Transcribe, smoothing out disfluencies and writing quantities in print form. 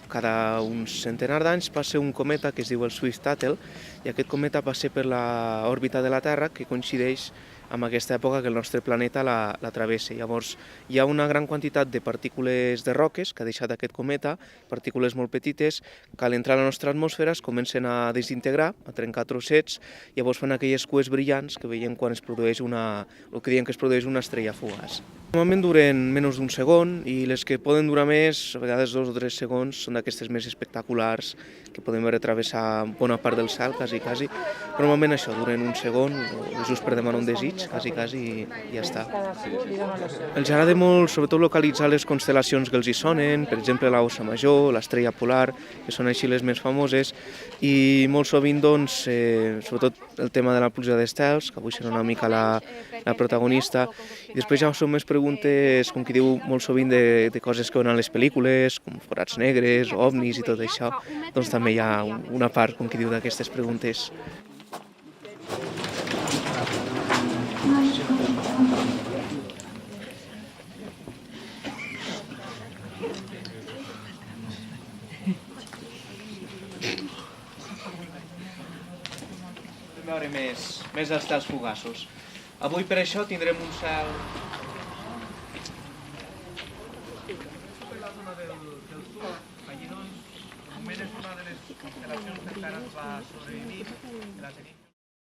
cada uns centenars d'anys passa un cometa que es diu el Swift-Tuttle, i aquest cometa passa per l'òrbita de la Terra, que coincideix amb aquesta època que el nostre planeta la travessa. Llavors, hi ha una gran quantitat de partícules de roques que ha deixat aquest cometa, partícules molt petites, que a l'entrar a la nostra atmosfera es comencen a desintegrar, a trencar trossets, llavors fan aquelles cues brillants que veiem quan es produeix el que diem que es produeix una estrella fugaç. Normalment duren menys d'un segon, i les que poden durar més, a vegades 2 o 3 segons, són d'aquestes més espectaculars, que podem veure travessar bona part del cel, quasi. Però normalment això, duren un segon, o just per demanar un desig, quasi, i ja està. Els agrada molt, sobretot, localitzar les constel·lacions que els hi sonen, per exemple la Ossa Major, l'Estrella Polar, que són així les més famoses, i molt sovint, doncs, sobretot el tema de la pluja d'estels, que avui serà una mica la protagonista, i després ja són més preguntes, com qui diu, molt sovint de coses que veuen a les pel·lícules, com forats negres, ovnis i tot això, doncs també hi ha una part, com qui diu, d'aquestes preguntes. Veure més estels fugaços. Avui per això tindrem un cel... Per la zona del sud, allí doncs, de moment és una de les constel·lacions que encara ens va sobreviure, que la tenim